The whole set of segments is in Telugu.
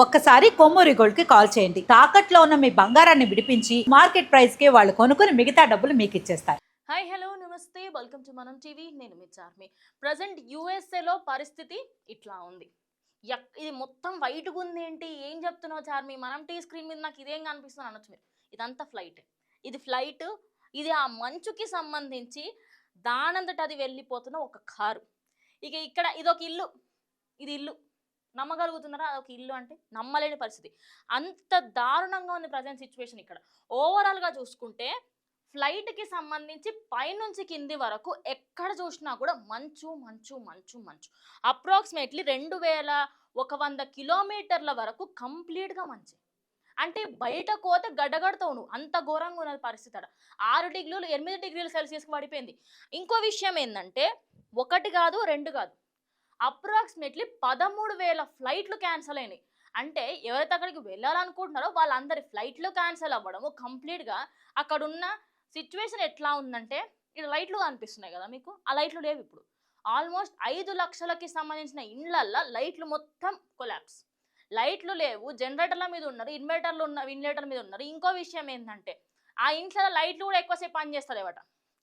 ఒక్కసారి కొమ్మూరి గోల్డ్ కి కాల్ చేయండి. తాకట్లో ఉన్న మీ బంగారాన్ని విడిపించి మార్కెట్ ప్రైస్ కి వాళ్ళు కొనుక్కుని మిగతా డబ్బులు మీకు ఇచ్చేస్తారు. హాయ్ హలో నమస్తే వెల్కమ్ టు మనం టీవీ. నేను మీ చార్మి. ప్రజెంట్ యూఎస్ఏలో పరిస్థితి ఇట్లా ఉంది. ఇది మొత్తం వైట్గా ఉంది ఏంటి, ఏం చెప్తున్నావు చార్మి, మనం టీ స్క్రీన్ మీద నాకు ఇదేం కనిపిస్తుంది అనొచ్చు మీరు. ఇదంతా ఫ్లైట్. ఇది ఫ్లైట్. ఇది ఆ మంచుకి సంబంధించి దానంతట అది వెళ్ళిపోతున్న ఒక కారు. ఇక ఇక్కడ ఇదొక ఇల్లు. ఇది ఇల్లు నమ్మగలుగుతున్నారా? అదొక ఇల్లు అంటే నమ్మలేని పరిస్థితి. అంత దారుణంగా ఉంది ప్రజెంట్ సిచ్యువేషన్ ఇక్కడ. ఓవరాల్గా చూసుకుంటే ఫ్లైట్కి సంబంధించి పైనుంచి కింది వరకు ఎక్కడ చూసినా కూడా మంచు మంచు మంచు మంచు. అప్రాక్సిమేట్లీ 2100 కిలోమీటర్ల వరకు కంప్లీట్గా మంచి. అంటే బయట కోతే గడ్డగడతావు నువ్వు, అంత ఘోరంగా ఉన్నది పరిస్థితి. అక్కడ 6 డిగ్రీలు 8 డిగ్రీల సెల్సియస్కి పడిపోయింది. ఇంకో విషయం ఏంటంటే, ఒకటి కాదు రెండు కాదు, అప్రాక్సిమేట్లీ 13,000 ఫ్లైట్లు క్యాన్సిల్ అయినాయి. అంటే ఎవరైతే అక్కడికి వెళ్ళాలనుకుంటున్నారో వాళ్ళందరి ఫ్లైట్లు క్యాన్సిల్ అవ్వడము కంప్లీట్గా. అక్కడున్న సిచ్యువేషన్ ఎట్లా ఉందంటే, ఇక్కడ లైట్లు కనిపిస్తున్నాయి కదా మీకు, ఆ లైట్లు లేవు ఇప్పుడు. ఆల్మోస్ట్ 5 లక్షలకి సంబంధించిన ఇండ్లల్లో లైట్లు మొత్తం కొలాప్స్. లైట్లు లేవు, జనరేటర్ల మీద ఉన్నారు, ఇన్వర్టర్ మీద ఉన్నారు. ఇంకో విషయం ఏంటంటే, ఆ ఇంట్లో లైట్లు కూడా ఎక్కువసేపు పనిచేస్తలేవట.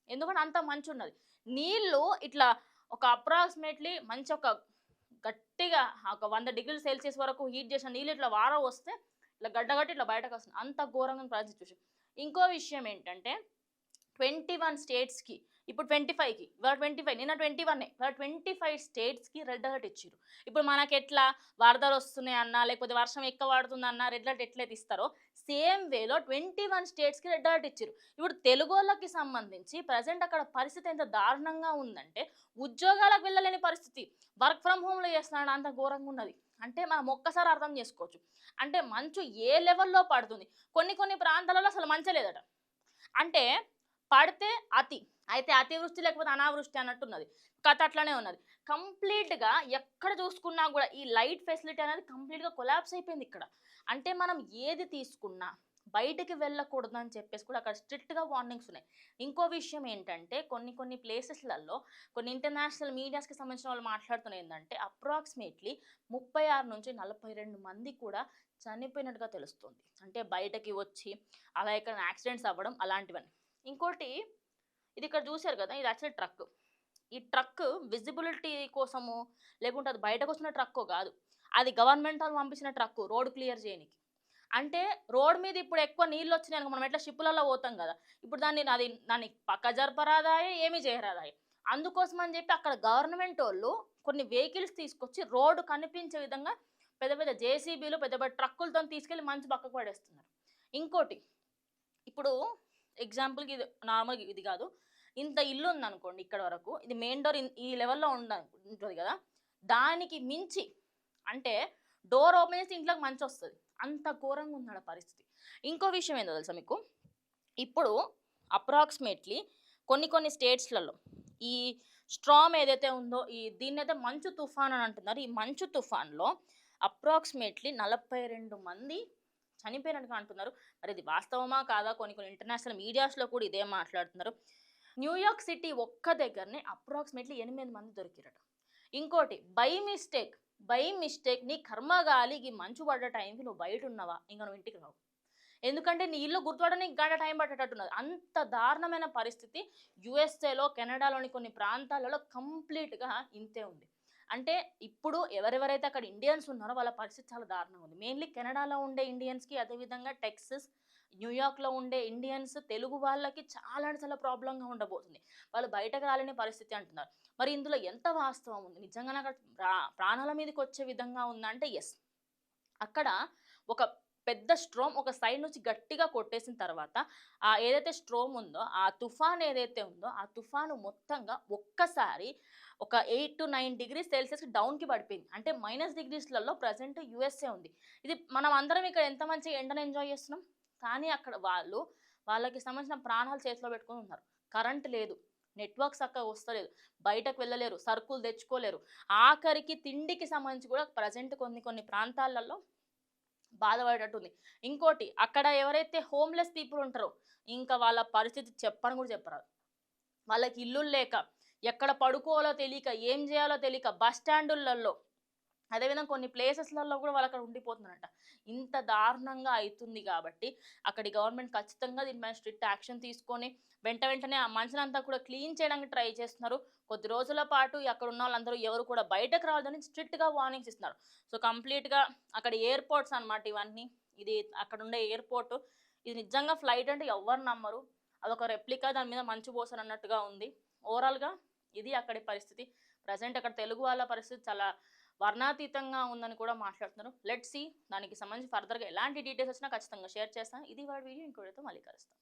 ఎందుకంటే అంత మంచి ఉన్నది. నీళ్ళు ఇట్లా ఒక అప్రాక్సిమేట్లీ మంచి ఒక గట్టిగా ఒక 100 డిగ్రీల సెల్సియస్ వరకు హీట్ చేసిన నీళ్ళు ఇట్లా వార వస్తే ఇట్లా గడ్డగట్టి ఇట్లా బయటకు వస్తుంది. అంత ఘోరంగా పరిస్థితి సిచ్యువేషన్. ఇంకో విషయం ఏంటంటే, 21 స్టేట్స్కి, ఇప్పుడు 25కి, ఇవాళ 25, నిన్న 21, ఇవాళ 25 స్టేట్స్కి రెడ్ అలర్ట్ ఇచ్చారు. ఇప్పుడు మనకి ఎట్లా వరదలు వస్తున్నాయి అన్నా, లేకపోతే వర్షం ఎక్కువ పడుతుందన్నా రెడ్ అలర్ట్ ఎట్లయితే ఇస్తారో, సేమ్ వేలో 21 స్టేట్స్కి రెడ్ అలర్ట్ ఇచ్చారు. ఇప్పుడు తెలుగు వాళ్ళకి సంబంధించి ప్రజెంట్ అక్కడ పరిస్థితి ఎంత దారుణంగా ఉందంటే, ఉద్యోగాలకు వెళ్ళలేని పరిస్థితి. వర్క్ ఫ్రమ్ హోమ్లో చేస్తున్నాడు, అంత ఘోరంగా ఉన్నది. అంటే మనం ఒక్కసారి అర్థం చేసుకోవచ్చు. అంటే మంచు ఏ లెవెల్లో పడుతుంది. కొన్ని ప్రాంతాలలో అసలు మంచే లేదట. అంటే పడితే అతి, అయితే అతివృష్టి లేకపోతే అనావృష్టి అన్నట్టున్నది. కథ అట్లనే ఉన్నది. కంప్లీట్గా ఎక్కడ చూసుకున్నా కూడా ఈ లైట్ ఫెసిలిటీ అనేది కంప్లీట్గా కొలాప్స్ అయిపోయింది ఇక్కడ. అంటే మనం ఏది తీసుకున్నా బయటికి వెళ్ళకూడదు అని చెప్పేసి కూడా అక్కడ స్ట్రిక్ట్గా వార్నింగ్స్ ఉన్నాయి. ఇంకో విషయం ఏంటంటే, కొన్ని ప్లేసెస్లలో కొన్ని ఇంటర్నేషనల్ మీడియాస్కి సంబంధించిన వాళ్ళు మాట్లాడుతున్న ఏంటంటే, అప్రాక్సిమేట్లీ 36 నుంచి 42 మంది కూడా చనిపోయినట్టుగా తెలుస్తుంది. అంటే బయటకి వచ్చి అలా ఇక్కడ యాక్సిడెంట్స్ అవ్వడం అలాంటివన్నీ. ఇంకోటి, ఇది ఇక్కడ చూశారు కదా, ఇది యాక్చువల్లీ ట్రక్. ఈ ట్రక్ విజిబిలిటీ కోసము, లేకుంటే అది బయటకు వచ్చిన ట్రక్కో కాదు, అది గవర్నమెంట్ వాళ్ళు పంపించిన ట్రక్ రోడ్ క్లియర్ చేయడానికి. అంటే రోడ్ మీద ఇప్పుడు ఎక్కువ నీళ్ళు వచ్చినాయి, మనం ఎట్లా షిప్పులలో పోతాం కదా, ఇప్పుడు దాన్ని పక్క జరపరాదాయే, ఏమీ చేయరాదాయే. అందుకోసం అని చెప్పి అక్కడ గవర్నమెంట్ వాళ్ళు కొన్ని వెహికల్స్ తీసుకొచ్చి రోడ్డు కనిపించే విధంగా పెద్ద పెద్ద జేసీబీలు, పెద్ద పెద్ద ట్రక్కులతో తీసుకెళ్ళి మంచి పక్కకు పడేస్తున్నారు. ఇంకోటి, ఇప్పుడు ఎగ్జాంపుల్కి ఇది నార్మల్గా ఇది కాదు, ఇంత ఇల్లు ఉందనుకోండి ఇక్కడ వరకు, ఇది మెయిన్ డోర్ ఈ లెవెల్లో ఉంటుంది కదా, దానికి మించి అంటే డోర్ ఓపెన్ చేసి ఇంట్లోకి మంచి వస్తుంది. అంత ఘోరంగా ఉన్నాడు పరిస్థితి. ఇంకో విషయం ఏంటో తెలుసా మీకు, ఇప్పుడు అప్రాక్సిమేట్లీ కొన్ని స్టేట్స్లలో ఈ స్ట్రామ్ ఏదైతే ఉందో, దీన్ని అయితే మంచు తుఫాన్ అని అంటున్నారు. ఈ మంచు తుఫాన్లో అప్రాక్సిమేట్లీ 42 మంది చనిపోయినట్టుగా అంటున్నారు. మరి ఇది వాస్తవమా కాదా, కొన్ని ఇంటర్నేషనల్ మీడియాస్లో కూడా ఇదే మాట్లాడుతున్నారు. న్యూయార్క్ సిటీ ఒక్క దగ్గరనే అప్రాక్సిమేట్లీ 8 మంది దొరికిరట. ఇంకోటి, బై మిస్టేక్ నీ కర్మగాలి ఈ మంచు పడ్డ టైంకి నువ్వు బయట ఉన్నావా, ఇంకా నువ్వు ఇంటికి రావు. ఎందుకంటే నీ ఇల్లు గుర్తుపడడానికి గంట టైం పట్టేటట్టున్నది. అంత దారుణమైన పరిస్థితి యుఎస్ఏలో, కెనడాలోని కొన్ని ప్రాంతాలలో కంప్లీట్గా ఇంతే ఉంది. అంటే ఇప్పుడు ఎవరెవరైతే అక్కడ ఇండియన్స్ ఉన్నారో వాళ్ళ పరిస్థితి చాలా దారుణంగా ఉంది. మెయిన్లీ కెనడాలో ఉండే ఇండియన్స్కి, అదేవిధంగా టెక్సస్, న్యూయార్క్లో ఉండే ఇండియన్స్, తెలుగు వాళ్ళకి చాలా చాలా ప్రాబ్లంగా ఉండబోతుంది. వాళ్ళు బయటకు రాలేని పరిస్థితి అంటున్నారు. మరి ఇందులో ఎంత వాస్తవం ఉంది, నిజంగానే అక్కడ ప్రాణాల మీదకి వచ్చే విధంగా ఉందంటే ఎస్. అక్కడ ఒక పెద్ద స్ట్రోమ్ ఒక సైడ్ నుంచి గట్టిగా కొట్టేసిన తర్వాత ఏదైతే స్ట్రోమ్ ఉందో, ఆ తుఫాన్ ఏదైతే ఉందో, ఆ తుఫాను మొత్తంగా ఒక్కసారి ఒక 8 to 9 డిగ్రీస్ సెల్సియస్ డౌన్కి పడిపోయింది. అంటే -డిగ్రీస్లలో ప్రజెంట్ యూఎస్ఏ ఉంది. ఇది మనం అందరం ఇక్కడ ఎంత మంచిగా ఎండను ఎంజాయ్ చేస్తున్నాం, కానీ అక్కడ వాళ్ళకి సంబంధించిన ప్రాణాలు చేతిలో పెట్టుకొని ఉన్నారు. కరెంట్ లేదు, నెట్వర్క్ చక్కగా వస్తలేదు, బయటకు వెళ్ళలేరు, సరుకులు తెచ్చుకోలేరు, ఆఖరికి తిండికి సంబంధించి కూడా ప్రజెంట్ కొన్ని ప్రాంతాలలో బాధపడేటట్టుంది. ఇంకోటి, అక్కడ ఎవరైతే హోమ్లెస్ పీపుల్ ఉంటారో ఇంకా వాళ్ళ పరిస్థితి చెప్పని కూడా చెప్పరాదు. వాళ్ళకి ఇల్లు లేక, ఎక్కడ పడుకోవాలో తెలియక, ఏం చేయాలో తెలియక బస్ స్టాండులలో అదేవిధంగా కొన్ని ప్లేసెస్లలో కూడా వాళ్ళు అక్కడ ఉండిపోతున్నారంట. ఇంత దారుణంగా అయితుంది కాబట్టి అక్కడి గవర్నమెంట్ ఖచ్చితంగా దీని మీద స్ట్రిక్ట్ యాక్షన్ తీసుకొని వెంటనే ఆ మనుషులంతా కూడా క్లీన్ చేయడానికి ట్రై చేస్తున్నారు. కొద్ది రోజుల పాటు అక్కడ ఉన్న వాళ్ళందరూ ఎవరు కూడా బయటకు రావద్దని స్ట్రిక్ట్‌గా వార్నింగ్స్ ఇస్తున్నారు. సో, కంప్లీట్‌గా అక్కడ ఎయిర్‌పోర్ట్స్ అన్నమాట ఇవన్నీ. ఇది అక్కడుండే ఎయిర్‌పోర్ట్. ఇది నిజంగా ఫ్లైట్ అంటే ఎవ్వరు నమ్మరు. అదొక రెప్లికా, దాని మీద మంచు పోసారన్నట్టుగా ఉంది. ఓవరాల్‌గా ఇది అక్కడి పరిస్థితి. ప్రెజెంట్ అక్కడ తెలుగు వాళ్ళ పరిస్థితి చాలా వర్ణాతీతంగా ఉందని కూడా మాట్లాడుతున్నారు. లెట్స్ సీ దానికి సంబంధించి ఫర్దర్‌గా ఎలాంటి డీటెయిల్స్ వచ్చినా ఖచ్చితంగా షేర్ చేస్తాను. ఇది ఇవాళ వీడియో. ఇంకో వీడియోతో మళ్ళీ కలుస్తాను.